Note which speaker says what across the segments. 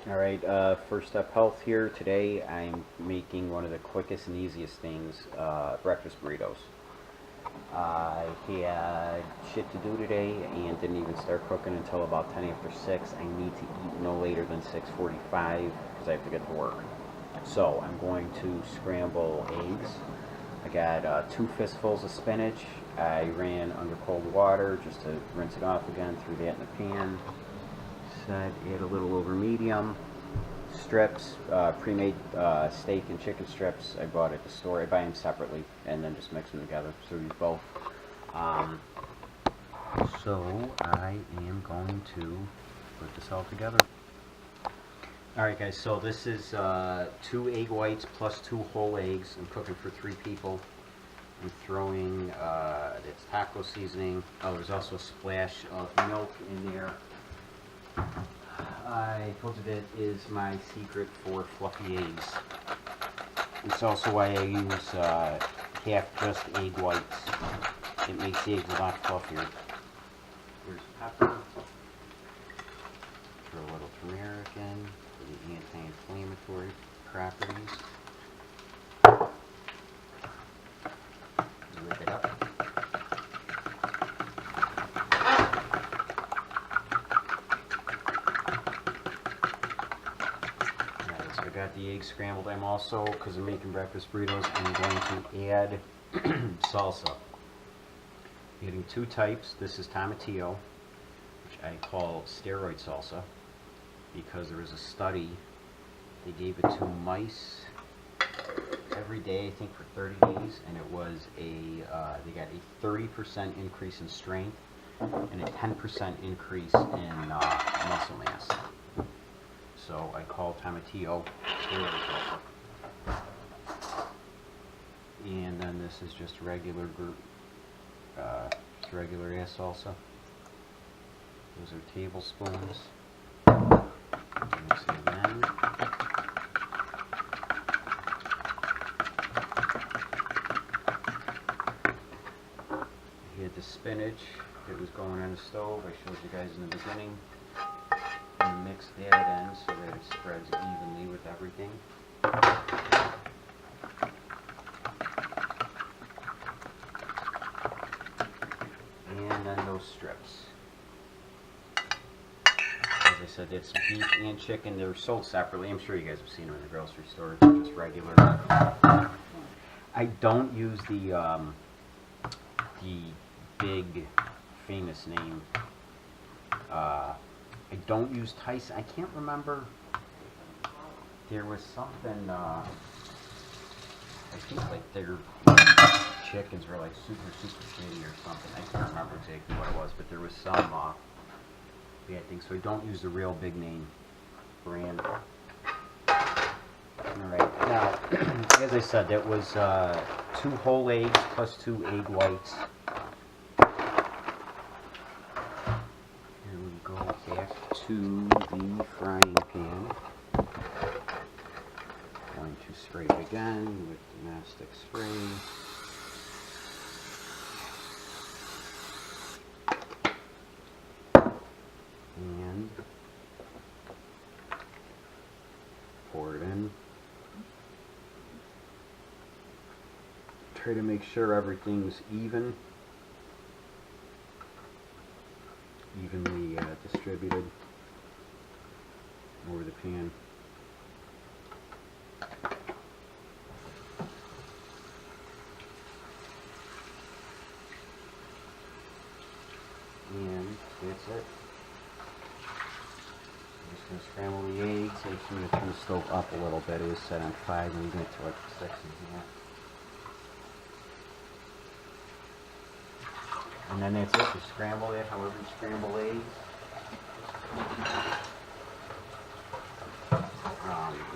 Speaker 1: Alright, first step health here. Today I'm making one of the quickest and easiest things, breakfast burritos. I had shit to do today and didn't even start cooking until about 10 after 6. I need to eat no later than 6:45 because I have to get to work. So I'm going to scramble eggs. I got 2 fistfuls of spinach. I ran under cold water just to rinse it off again, threw that in the pan. Said add a little over medium. Strips, pre-made steak and chicken strips I bought at the store. I buy them separately and then just mix them together. So use both. Um, so I am going to put this all together. Alright guys, so this is 2 egg whites plus 2 whole eggs. I'm cooking for 3 people. I'm throwing it's taco seasoning. Oh, there's also a splash of milk in there. I told you that is my secret for fluffy eggs. It's also why I use half just egg whites. It makes the eggs a lot fluffier. Here's pepper. Throw a little turmeric in for the anti-inflammatory properties. Whip it up. I got the eggs scrambled. I'm also, because I'm making breakfast burritos, I'm going to add salsa. I'm getting 2 types. This is tomatillo, which I call steroid salsa, because there was a study. They gave it to mice every day, I think for 30 days, and it was they got a 30% increase in strength and a 10% increase in muscle mass. So I call tomatillo steroid salsa. And then this is just regular regular ass salsa. Those are tablespoons. Mix it again. I had the spinach that was going on the stove. I showed you guys in the beginning. And mix that in so that it spreads evenly with everything. And then those strips. As I said, it's beef and chicken. They're sold separately. I'm sure you guys have seen them in the grocery store. They're just regular. I don't use the big famous name. I don't use Tyson. I can't remember. There was something, I think like their chickens were like super shitty or something. I can't remember exactly what it was, but there was some bad things. So I don't use the real big name brand. Alright, now, as I said, that was 2 whole eggs plus 2 egg whites. Go back to the frying pan. Going to spray it again with domestic spray. And pour it in. Try to make sure everything's evenly distributed over the pan. And that's it. I'm just going to scramble the eggs. I'm going to turn the stove up a little bit. It was set on 5 and we get to like 6 in here. And then that's it. Just scramble it however you scramble eggs.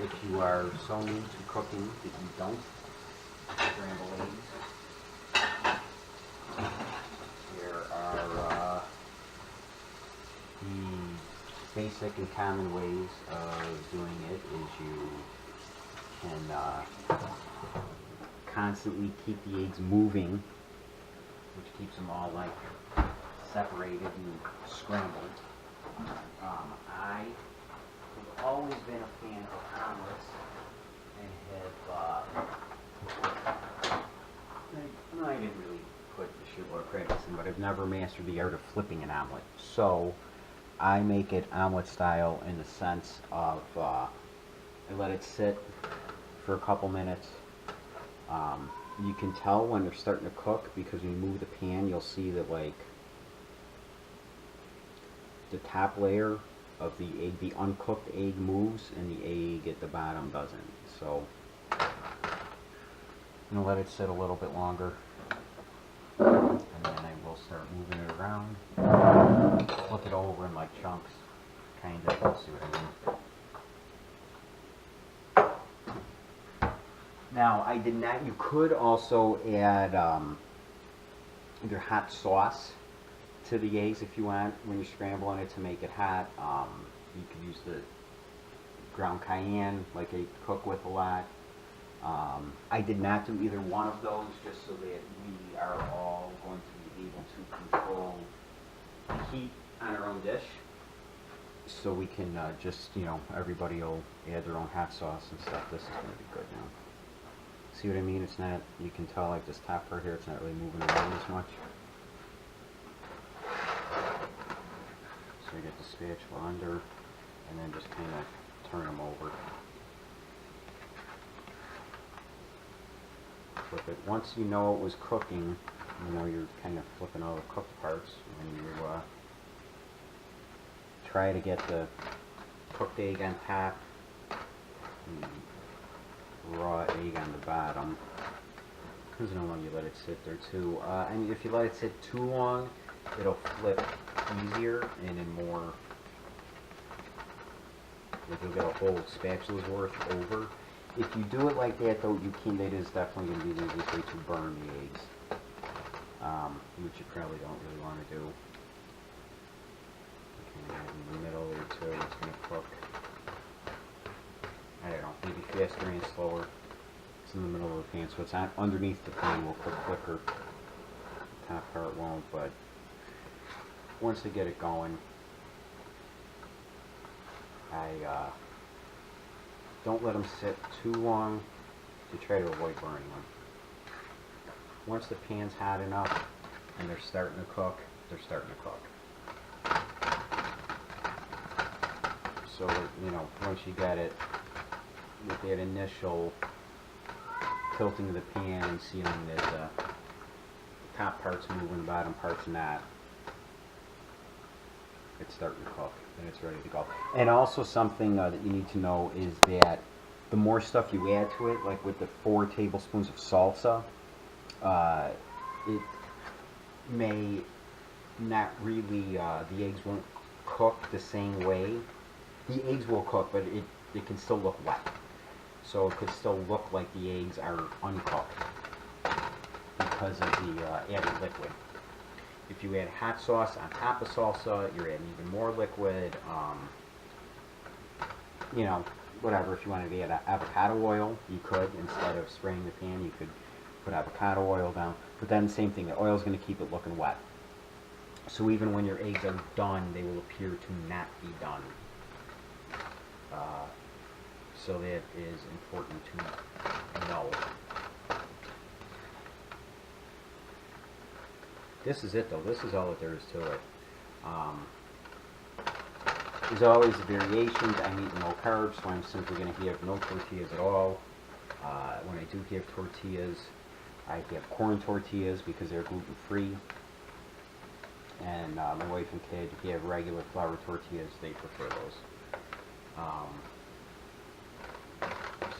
Speaker 1: If you are so new to cooking that you don't scramble eggs, there are the basic and common ways of doing it is you can constantly keep the eggs moving, which keeps them all like separated and scrambled. I I've always been a fan of omelets and I didn't really put the shitload of practice in, but I've never mastered the art of flipping an omelet. So I make it omelet style in the sense of I let it sit for a couple minutes. You can tell when they're starting to cook because when you move the pan, you'll see that like the top layer of the egg, the uncooked egg moves and the egg at the bottom doesn't. So I'm going to let it sit a little bit longer and then I will start moving it around. Flip it over in like chunks, kind of, see what I mean. Now I did not, you could also add either hot sauce to the eggs if you want when you're scrambling it to make it hot. You could use the ground cayenne like I cook with a lot. I did not do either one of those just so that we are all going to be able to control the heat on our own dish. So we can just, you know, everybody will add their own hot sauce and stuff. This is going to be good now. See what I mean? It's not, you can tell like this top part here, it's not really moving around as much. So you get the spatula under and then just kind of turn them over. Flip it. Once you know it was cooking, you know you're kind of flipping all the cooked parts, and you try to get the cooked egg on top and raw egg on the bottom. Depends on how long you let it sit there too. And if you let it sit too long, it'll flip easier and in more, like you'll get a whole spatula's worth over. If you do it like that though, you can, it is definitely going to be the easiest way to burn the eggs, which you probably don't really want to do. Okay, in the middle there too, it's going to cook. I don't know, maybe faster and slower. It's in the middle of the pan, so it's not underneath the pan, will cook quicker. The top part won't, but once they get it going, I don't let them sit too long to try to avoid burning them. Once the pan's hot enough and they're starting to cook, they're starting to cook. So, you know, once you get it with that initial tilting of the pan and seeing that the top part's moving, the bottom part's not, it's starting to cook and it's ready to go. And also something that you need to know is that the more stuff you add to it, like with the 4 tablespoons of salsa, it may not really, the eggs won't cook the same way. The eggs will cook, but it can still look wet. So it could still look like the eggs are uncooked because of the added liquid. If you add hot sauce on top of salsa, you're adding even more liquid. You know, whatever. If you wanted to add avocado oil, you could. Instead of spraying the pan, you could put avocado oil down. But then same thing, the oil is going to keep it looking wet. So even when your eggs are done, they will appear to not be done. So that is important to know. This is it though. This is all that there is to it. There's always variations. I'm eating low carbs, so I'm simply going to have no tortillas at all. When I do have tortillas, I have corn tortillas because they're gluten-free. And my wife and kid have regular flour tortillas. They prefer those.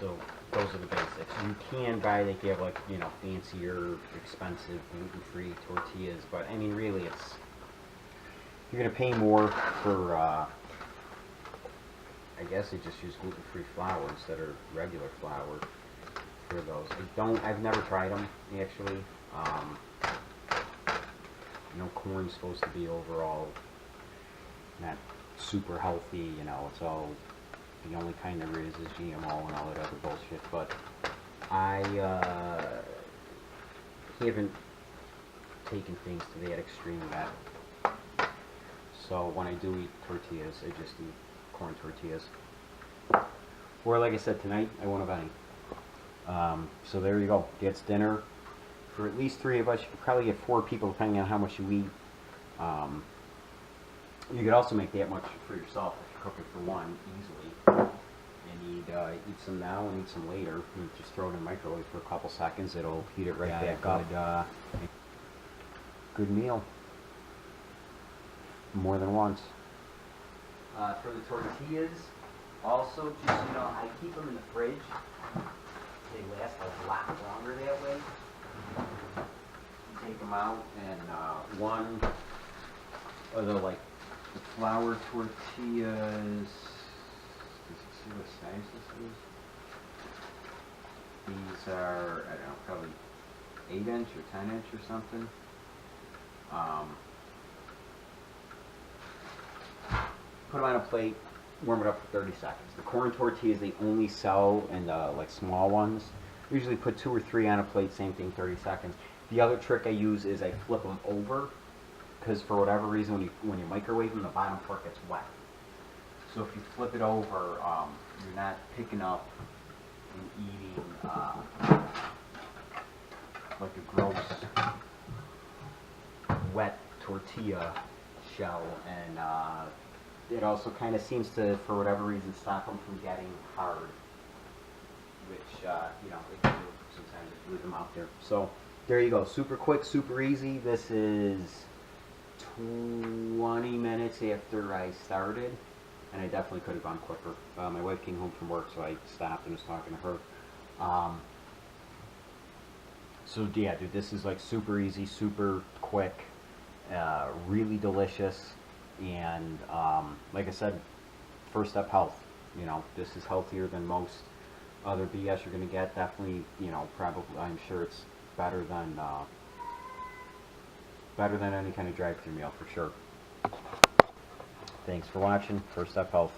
Speaker 1: So those are the basics. You can buy, they have like, you know, fancier, expensive, gluten-free tortillas, but I mean really it's, you're going to pay more for, I guess they just use gluten-free flour instead of regular flour for those. I've never tried them actually. You know, corn's supposed to be overall not super healthy, you know, it's all, the only kind there is GMO and all that other bullshit, but I haven't taken things to that extreme yet. So when I do eat tortillas, I just eat corn tortillas. Or like I said, tonight I won't have any. So there you go. Gets dinner for at least 3 of us. You could probably get 4 people depending on how much you eat. You could also make that much for yourself if you cook it for one easily. And eat some now and eat some later. You just throw it in the microwave for a couple seconds. It'll heat it right back up. Good meal. More than once. For the tortillas, also just, I keep them in the fridge. They last a lot longer that way. Take them out and one of the flour tortillas. Does it see what size this is? These are, I don't know, probably 8-inch or 10-inch or something. Put them on a plate, warm it up for 30 seconds. The corn tortillas, they only sell in the small ones. Usually put 2 or 3 on a plate, same thing, 30 seconds. The other trick I use is I flip them over, because for whatever reason when you microwave them, the bottom part gets wet. So if you flip it over, you're not picking up and eating like a gross wet tortilla shell, and it also kind of seems to, for whatever reason, stop them from getting hard, which they can do sometimes if you leave them out there. So there you go, super quick, super easy. This is 20 minutes after I started, and I definitely could have gone quicker. My wife came home from work, so I stopped and was talking to her. So yeah, dude, this is super easy, super quick, really delicious, and like I said, first step health. This is healthier than most other BS you're gonna get. Definitely, probably, I'm sure it's better than any kind of drive-through meal for sure. Thanks for watching. First step health.